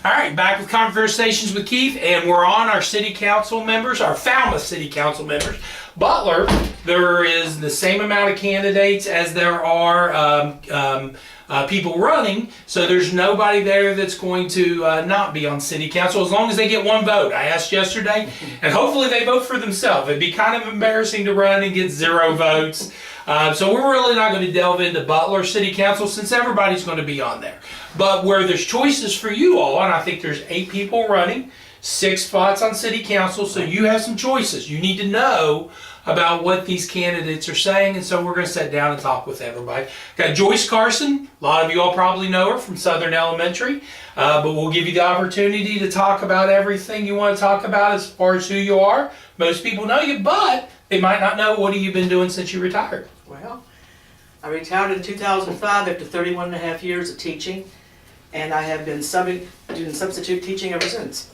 All right, back with Conversations with Keith, and we're on our city council members, our Falmouth City Council members. Butler, there is the same amount of candidates as there are people running, so there's nobody there that's going to not be on city council as long as they get one vote. I asked yesterday, and hopefully they vote for themselves. It'd be kind of embarrassing to run and get 0 votes. So we're really not going to delve into Butler City Council since everybody's going to be on there. But where there's choices for you all, and I think there's 8 people running, 6 spots on City Council, so you have some choices. You need to know about what these candidates are saying, and so we're going to sit down and talk with everybody. Got Joyce Carson. A lot of you all probably know her from Southern Elementary, but we'll give you the opportunity to talk about everything you want to talk about as far as who you are. Most people know you, but they might not know what have you been doing since you retired. Well, I retired in 2005 after 31 and a half years of teaching, and I have been doing substitute teaching ever since.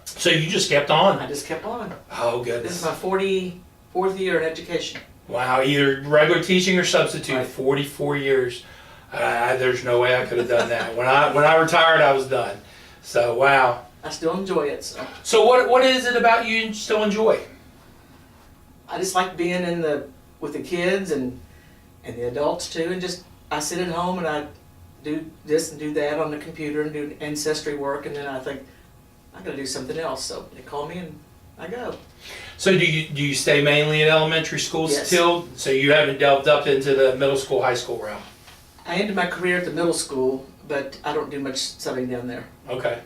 So you just kept on? I just kept on. Oh, goodness. This is my 44th year in education. Wow, either regular teaching or substitute, Right. 44 years. There's no way I could have done that. When I retired, I was done. So, wow. I still enjoy it. So what is it about you still enjoy? I just like being with the kids and the adults too, and just I sit at home and I do this and do that on the computer and do ancestry work, and then I think I got to do something else. So they call me and I go. So do you stay mainly in elementary schools Yes. still? So you haven't delved up into the middle school, high school realm? I ended my career at the middle school, but I don't do much subbing down there. Okay.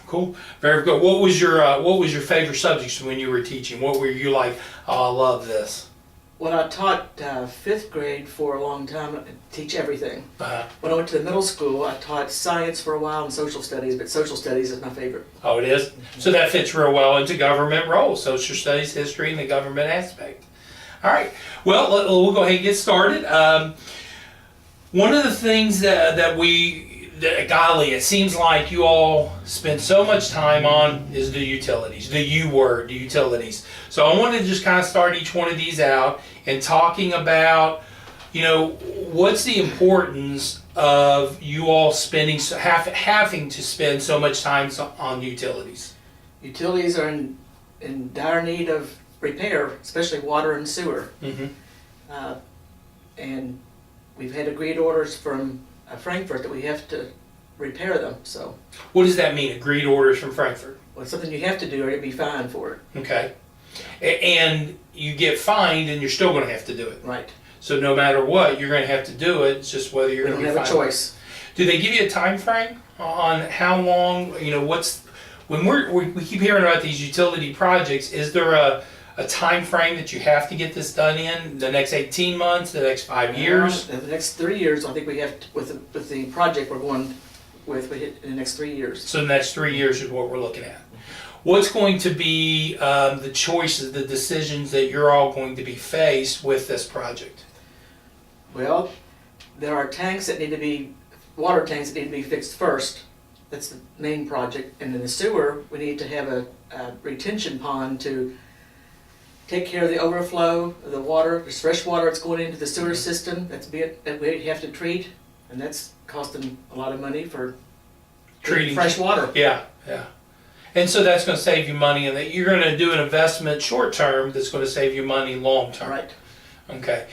Cool. Very good. What was your favorite subjects when you were teaching? What were you like, oh, I love this? Well, I taught 5th grade for a long time, teach everything. Uh-huh. When I went to the middle school, I taught science for a while and social studies, but social studies is my favorite. Oh, it is? So that fits real well into government roles, social studies, history, and the government aspect. All right. Well, we'll go ahead and get started. One of the things golly, it seems like you all spend so much time on is the utilities, the utilities. So I wanted to just kind of start each one of these out and talking about, what's the importance of you all having to spend so much time on utilities? Utilities are in dire need of repair, especially water and sewer. Mm-hmm. And we've had agreed orders from Frankfurt that we have to repair them. So what does that mean, agreed orders from Frankfurt? well, it's something you have to do or you'd be fined for it. Okay. And you get fined and you're still going to have to do it. Right. So no matter what, you're going to have to do it. It's just whether you're We going don't to be have fined. a choice. Do they give you a time frame on how long, when we keep hearing about these utility projects, is there a time frame that you have to get this done in the next 18 months, the next 5 years? In the next 3 years, I think we have to, with the project we're going with, we hit in the next 3 years. So the next 3 years is what we're looking at. What's going to be the choices, the decisions that you're all going to be faced with this project? Well, there are tanks that need to be, water tanks that need to be fixed first. That's the main project. And in the sewer, we need to have a retention pond to take care of the overflow of the water. There's fresh water that's going into the sewer system that we have to treat, and that's costing a lot of money for Treating fresh water. Yeah. And so that's going to save you money, and that you're going to do an investment short term that's going to save you money long term. Right. Okay.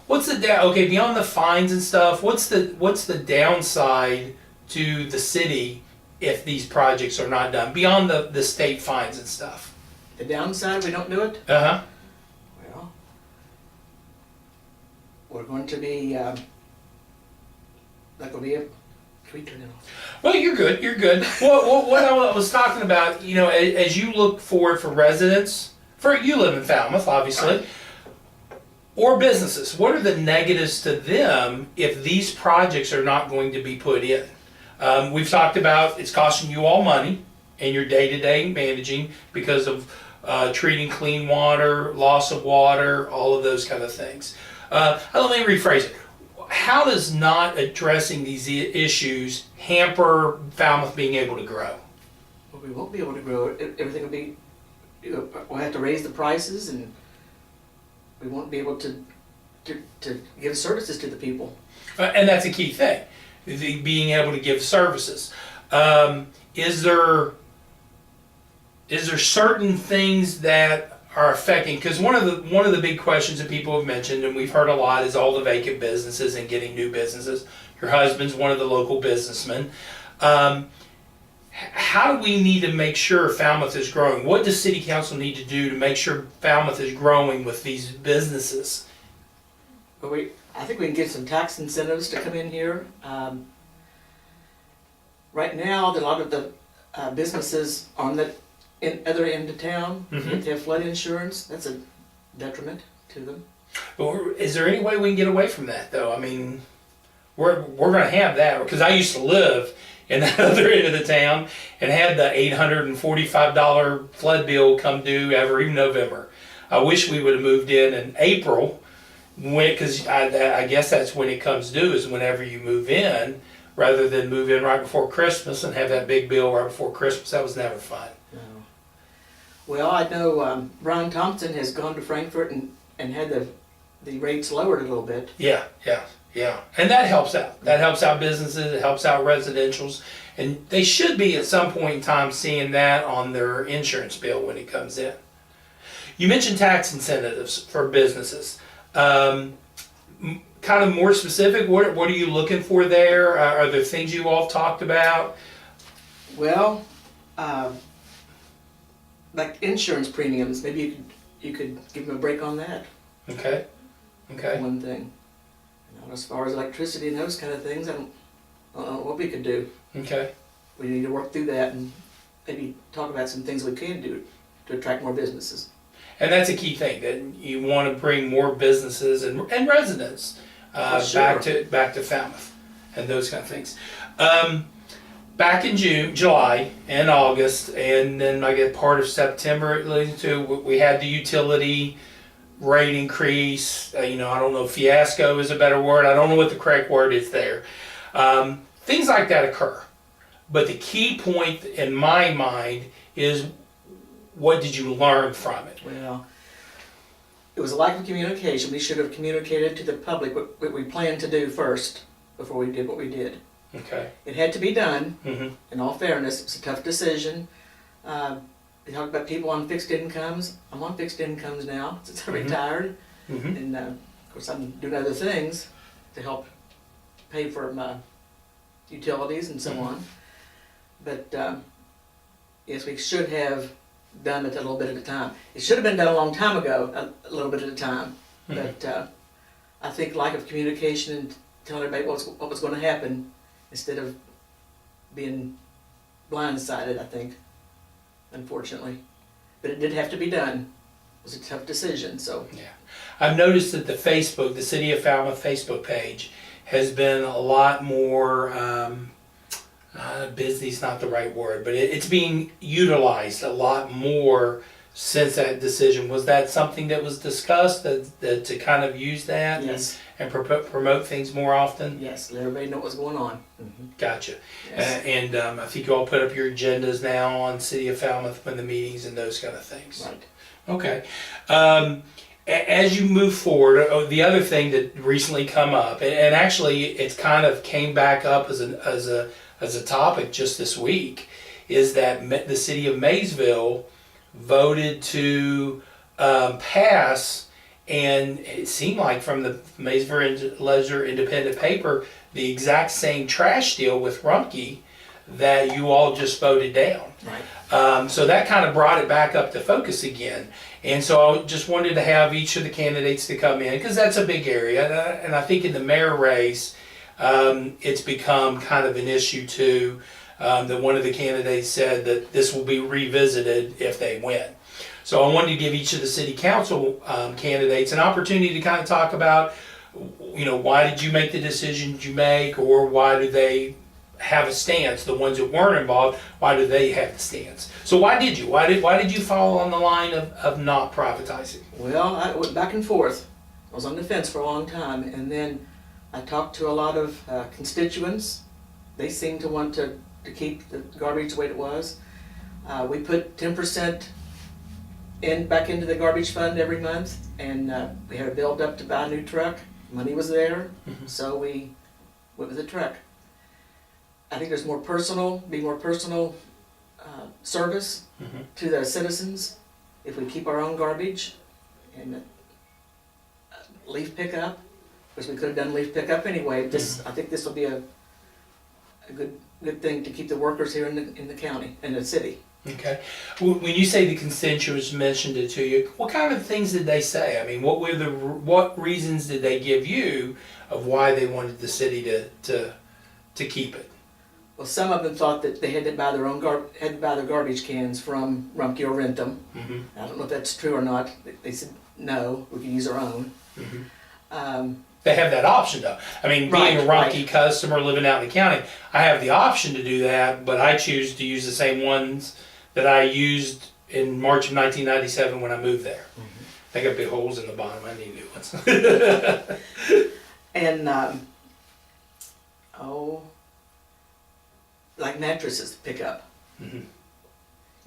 What's the beyond the fines and stuff? What's the downside to the city if these projects are not done beyond the state fines and stuff? The downside, we don't do it. Uh-huh. Well, we're going to be can we turn it off? Well, you're good. What I was talking about, as you look forward for residents, you live in Falmouth, obviously, Right. or businesses, what are the negatives to them if these projects are not going to be put in? We've talked about it's costing you all money in your day-to-day managing because of treating clean water, loss of water, all of those kind of things. Let me rephrase it. How does not addressing these issues hamper Falmouth being able to grow? Well, we won't be able to grow. Everything will be, we'll have to raise the prices, and we won't be able to give services to the people. And that's a key thing, being able to give services. Is there certain things that are affecting? Because one of the big questions that people have mentioned, and we've heard a lot, is all the vacant businesses and getting new businesses. Your husband's one of the local businessmen. How do we need to make sure Falmouth is growing? What does City Council need to do to make sure Falmouth is growing with these businesses? Well, I think we can get some tax incentives to come in here. Right now, a lot of the businesses on the other end of town, if they have flood insurance, that's a detriment to them. Or is there any way we can get away from that, though? I mean, we're going to have that, because I used to live in that other end of the town and had the $845 flood bill come due every November. I wish we would have moved in April, because I guess that's when it comes due, is whenever you move in, rather than move in right before Christmas and have that big bill right before Christmas. That was never fun. No. Well, I know Brian Thompson has gone to Frankfurt and had the rates lowered a little bit. Yeah. And that helps out. That helps out businesses, it helps out residentials, and they should be at some point in time seeing that on their insurance bill when it comes in. You mentioned tax incentives for businesses. Kind of more specific, what are you looking for there? Are there things you all talked about? Well, like insurance premiums, maybe you could give them a break on that. Okay. One thing. As far as electricity and those kind of things, I don't know what we could do. Okay. We need to work through that and maybe talk about some things we can do to attract more businesses. And that's a key thing, that you want to bring more businesses and residents Sure. back to Falmouth and those kind of things. Back in July and August, and then I get part of September, leading to, we had the utility rate increase. I don't know if fiasco is a better word. I don't know what the correct word is there. Things like that occur. But the key point in my mind is, what did you learn from it? Well, it was a lack of communication. We should have communicated to the public what we planned to do first before we did what we did. Okay. It had to be done. Mm-hmm. In all fairness, it's a tough decision. They talk about people on fixed incomes. I'm on fixed incomes now since I'm retired. Mm-hmm. And of course I'm doing other things to help pay for my utilities and so on. But yes, we should have done it a little bit at a time. It should have been done a long time ago, a little bit at a time. But I think lack of communication and telling everybody what was going to happen instead of being blindsided, I think, unfortunately. But it did have to be done. It was a tough decision, so. Yeah. I've noticed that the City of Falmouth Facebook page has been a lot more, busy is not the right word, but it's being utilized a lot more since that decision. Was that something that was discussed, that to kind of use that? Yes. And promote things more often? Yes, let everybody know what's going on. Gotcha. Yes. And I think you all put up your agendas now on City of Falmouth when the meetings and those kind of things. Right. Okay. As you move forward, the other thing that recently come up, and actually it's kind of came back up as a topic just this week, is that the city of Maysville voted to pass, and it seemed like from the Maysville Ledger Independent paper, the exact same trash deal with Rumpke that you all just voted down. Right. So that kind of brought it back up to focus again. And so I just wanted to have each of the candidates to come in, because that's a big area. And I think in the mayor race, it's become kind of an issue too, that one of the candidates said that this will be revisited if they win. So I wanted to give each of the city council candidates an opportunity to kind of talk about, why did you make the decisions you make, or why do they have a stance? The ones that weren't involved, why do they have the stance? So why did you? Why did you fall on the line of not privatizing? Well, I went back and forth. I was on the fence for a long time, and then I talked to a lot of constituents. They seemed to want to keep the garbage the way it was. We put 10% back into the garbage fund every month, and we had it built up to buy a new truck. Money was there, so we went with the truck. I think there's more personal service to the citizens if we keep our own garbage and leaf pickup, because we could have done leaf pickup anyway. I think this will be a good thing to keep the workers here in the county, in the city. Okay. When you say the constituents mentioned it to you, what kind of things did they say? I mean, what reasons did they give you of why they wanted the city to keep it? Well, some of them thought that they had to buy their own their garbage cans from Rumpke or rent them. Mm-hmm. I don't know if that's true or not. They said no, we can use our own. Mm-hmm. They have that option though. I mean, being a Rumpke right. customer living out in the county, I have the option to do that, but I choose to use the same ones that I used in March of 1997 when I moved there. Mm-hmm. They got big holes in the bottom. I need new ones. And like mattresses to pick up. Mm-hmm.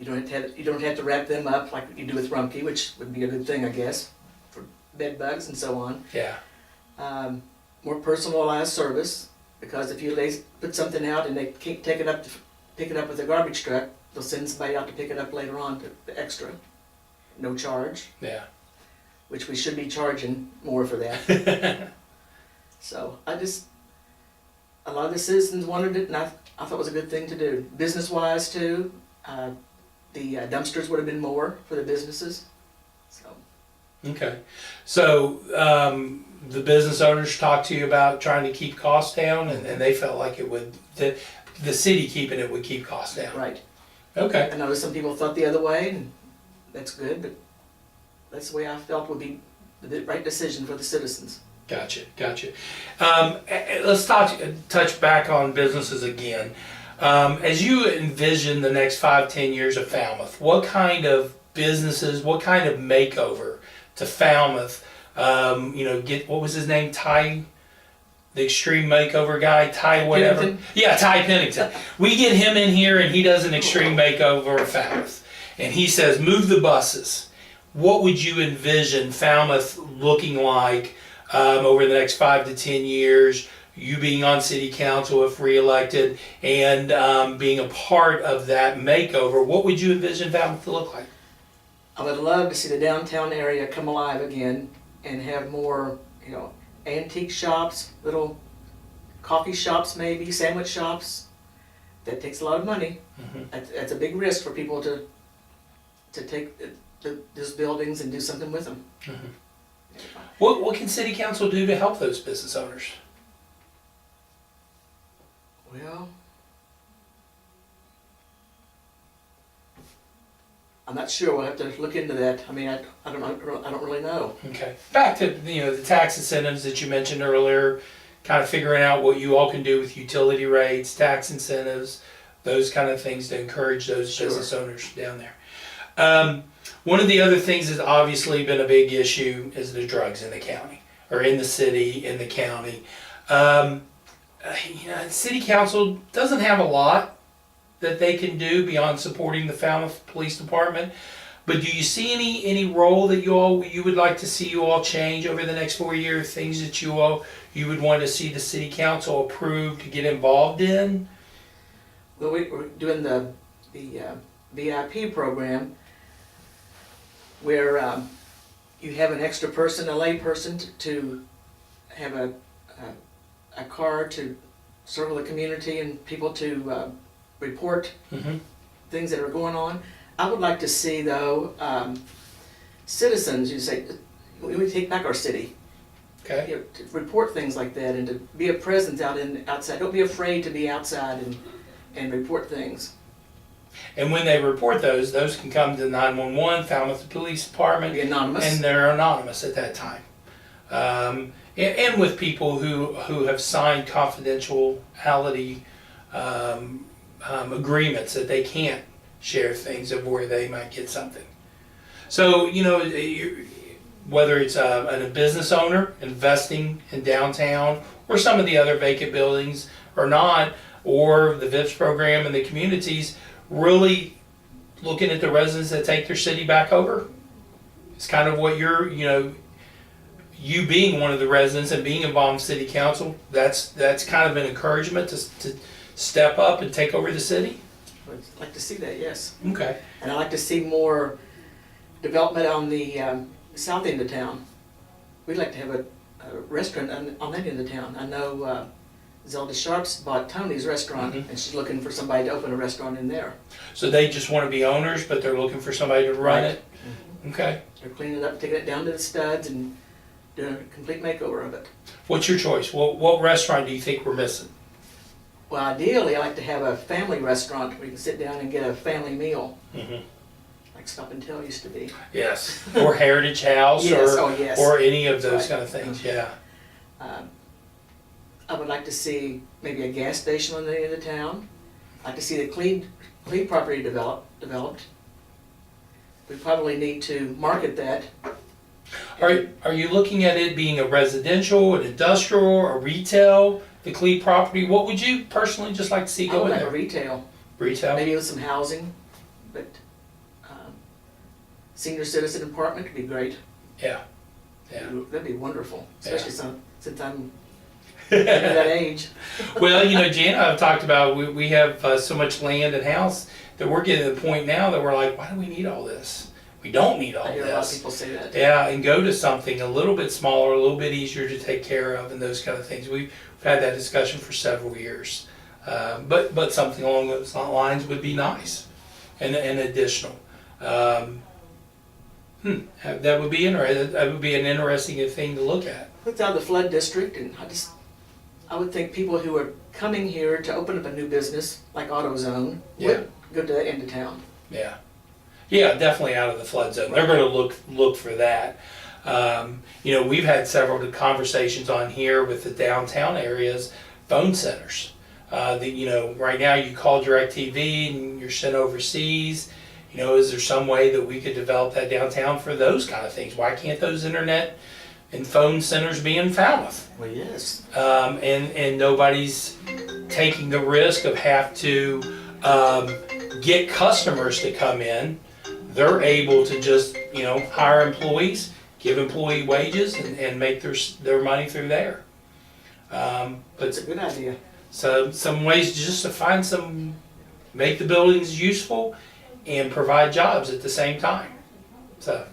You don't have to wrap them up like you do with Rumpke, which would be a good thing, I guess, for bed bugs and so on. Yeah. More personalized service, because if you put something out and they can't pick it up with a garbage truck, they'll send somebody out to pick it up later on, the extra, no charge. Yeah. Which we should be charging more for that. So a lot of the citizens wanted it, and I thought it was a good thing to do. Business-wise too, the dumpsters would have been more for the businesses. So. Okay. So the business owners talked to you about trying to keep costs down, and they felt like it would, that the city keeping it would keep costs down. Right. Okay. I know some people thought the other way, and that's good, but that's the way I felt would be the right decision for the citizens. Gotcha. Let's touch back on businesses again. As you envision the next 5-10 years of Falmouth, what kind of businesses, what kind of makeover to Falmouth? What was his name? Ty, the extreme makeover guy, Ty whatever. Pennington? Yeah, Ty Pennington. We get him in here and he does an extreme makeover of Falmouth. And he says, move the buses. What would you envision Falmouth looking like over the next 5 to 10 years? You being on city council if reelected and being a part of that makeover, what would you envision Falmouth to look like? I would love to see the downtown area come alive again and have more, antique shops, little coffee shops maybe, sandwich shops. That takes a lot of money. Mm-hmm. That's a big risk for people to take those buildings and do something with them. Mm-hmm. What can city council do to help those business owners? Well, I'm not sure. We'll have to look into that. I mean, I don't really know. Okay. Back to the tax incentives that you mentioned earlier, kind of figuring out what you all can do with utility rates, tax incentives, those kind of things to encourage those business owners down there. One of the other things that's obviously been a big issue is the drugs in the county, or in the city, in the county. City council doesn't have a lot that they can do beyond supporting the Falmouth Police Department. But do you see any role that you would like to see you all change over the next 4 years? Things that you would want to see the city council approve to get involved in? Well, we're doing the VIP program where you have an extra person, a lay person, to have a car to circle the community and people to report things that are going on. I would like to see, though, citizens, you say, we take back our city. Okay. To report things like that and to be a presence outside. Don't be afraid to be outside and report things. And when they report those can come to 911, Falmouth Police Department. Be anonymous. And they're anonymous at that time. And with people who have signed confidentiality agreements that they can't share things of where they might get something. So, whether it's a business owner investing in downtown or some of the other vacant buildings or not, or the VIPS program in the communities, really looking at the residents that take their city back over. It's kind of what you being one of the residents and being involved in city council, that's kind of an encouragement step up and take over the city? I'd like to see that, yes. Okay. And I'd like to see more development on the south end of town. We'd like to have a restaurant on that end of town. I know Zelda Sharps bought Tony's restaurant, Mhm. and she's looking for somebody to open a restaurant in there. So they just want to be owners, but they're looking for somebody to run Right. it? Okay. They're cleaning it up, taking it down to the studs, and doing a complete makeover of it. What's your choice? What restaurant do you think we're missing? Well, ideally, I like to have a family restaurant where you can sit down and get a family meal, Mm-hmm. like Stop and Tell used to be. Yes. Or Heritage House, Yes, or, oh, yes. or any of That's those right. kind of things, yeah. I would like to see maybe a gas station on the end of town. I'd like to see the clean property developed. We probably need to market that. Are you looking at it being a residential, an industrial, a retail, the Cleve property? What would you personally just like to see I go would in like a there? retail, Retail? maybe with some housing, but senior citizen apartment would be great. Yeah. Yeah. That'd be wonderful, especially since I'm Yeah. at that age. Well, you know, Jan and I have talked about we have so much land and house that we're getting to the point now that we're like, why do we need all this? We don't need all I hear a lot of this. people say that. Yeah, and go to something a little bit smaller, a little bit easier to take care of, and those kind of things. We've had that discussion for several years, but something along those lines would be nice, and additional. That would be interesting. That would be an interesting thing to look at. It's out of the flood district, and I would think people who are coming here to open up a new business, like AutoZone, Yeah. would go to that end of town. Yeah, yeah, definitely out of the flood zone. They're going to look for that. You know, we've had several conversations on here with the downtown areas, phone centers. You know, right now you call DirecTV and you're sent overseas. You know, is there some way that we could develop that downtown for those kind of things? Why can't those internet and phone centers be in Falmouth? Well, yes. And nobody's taking the risk of have to get customers to come in. They're able to just, you know, hire employees, give employee wages, and make their money through there. That's a good idea. So some ways just to make the buildings useful and provide jobs at the same time. So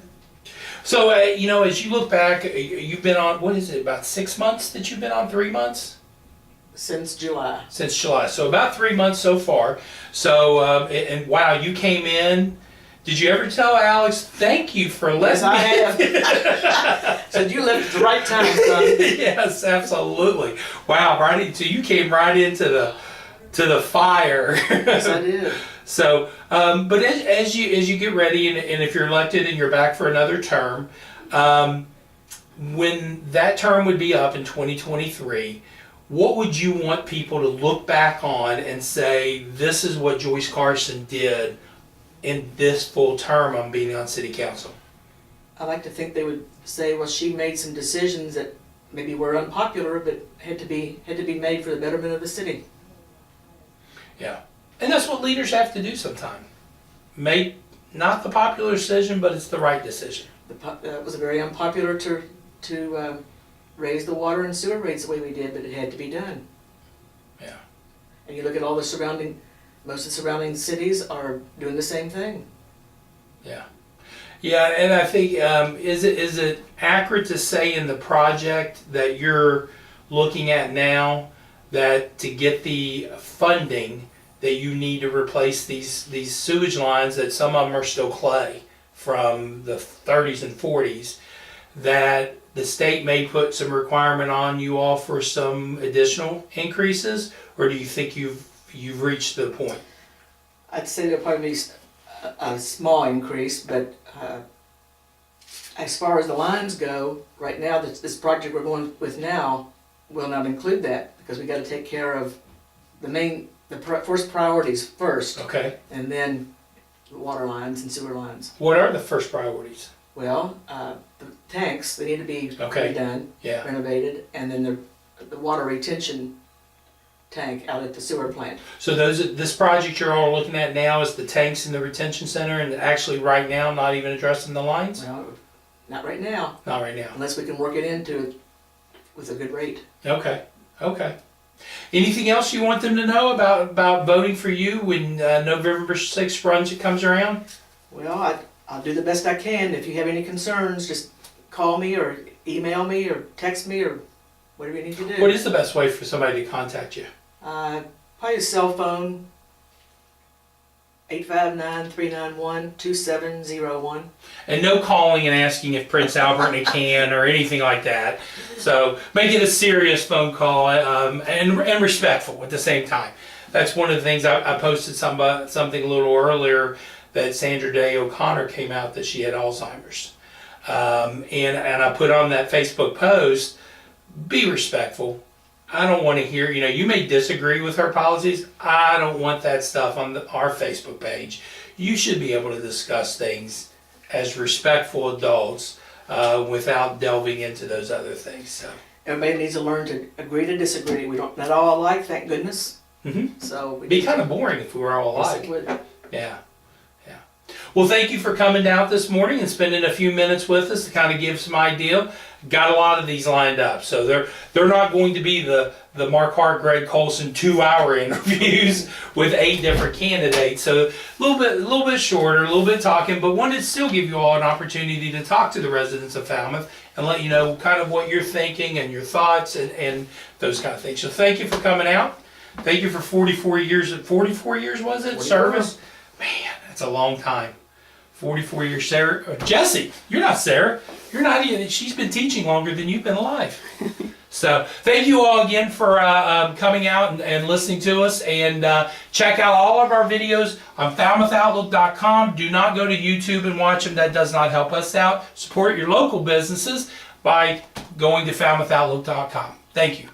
you know, as you look back, you've been on, what is it, about 6 months that you've been on, 3 months? Since July. Since July, so about 3 months so far. So, and wow, you came in. Did you ever tell Alex, thank you for letting me? Yes, I have. Said you left at the right time, son. Yes, absolutely. Wow, so you came right into the fire. Yes, I did. So, but as you get ready, and if you're elected and you're back for another term, when that term would be up in 2023, what would you want people to look back on and say, this is what Joyce Carson did in this full term on being on City Council? I like to think they would say, well, she made some decisions that maybe were unpopular, but had to be made for the betterment of the city. Yeah. And that's what leaders have to do sometimes. Make not the popular decision, but it's the right decision. It was very unpopular to raise the water and sewer rates the way we did, but it had to be done. Yeah. And you look at all the most of the surrounding cities are doing the same thing. Yeah. Yeah, and I think, is it accurate to say in the project that you're looking at now that to get the funding that you need to replace these sewage lines, that some of them are still clay from the 30s and 40s, that the state may put some requirement on you all for some additional increases, or do you think you've reached the point? I'd say there'll probably be a small increase, but as far as the lines go, right now, this project we're going with now will not include that, because we got to take care of the first priorities first, Okay. and then the water lines and sewer lines. What are the first priorities? Well, the tanks, they need to be Okay. redone, Yeah. renovated, and then the water retention tank out at the sewer plant. So this project you're all looking at now is the tanks in the retention center, and actually right now not even addressing the lines? Well, not right now, Not right now. unless we can work it into it with a good rate. Okay. Okay. Anything else you want them to know about voting for you when November 6th comes around? Well, I'll do the best I can. If you have any concerns, just call me or email me or text me or whatever you need to do. What is the best way for somebody to contact you? Probably a cell phone, 859-391-2701. And no calling and asking if Prince Albert in a can or anything like that. So make it a serious phone call and respectful at the same time. That's one of the things I posted something a little earlier, that Sandra Day O'Connor came out that she had Alzheimer's. And I put on that Facebook post, be respectful. I don't want to hear, you may disagree with her policies. I don't want that stuff on our Facebook page. You should be able to discuss things as respectful adults without delving into those other things. So Everybody needs to learn to agree to disagree. We don't, not all alike, thank goodness. So it'd be kind of boring if we were all alike. Yeah. Well, thank you for coming down this morning and spending a few minutes with us to kind of give some idea. Got a lot of these lined up, so they're not going to be the Mark Hart, Greg Colson 2-hour interviews with 8 different candidates. So a little bit shorter, a little bit talking, but wanted to still give you all an opportunity to talk to the residents of Falmouth and let you know kind of what you're thinking and your thoughts and those kind of things. So thank you for coming out. Thank you for 44 years. 44 years was it? 44. Service? Man, that's a long time. 44 years. Sarah, Jesse, you're not Sarah. You're not even, she's been teaching longer than you've been alive. So thank you all again for coming out and listening to us, and check out all of our videos on FalmouthOutlook.com. Do not go to YouTube and watch them. That does not help us out. Support your local businesses by going to FalmouthOutlook.com. Thank you.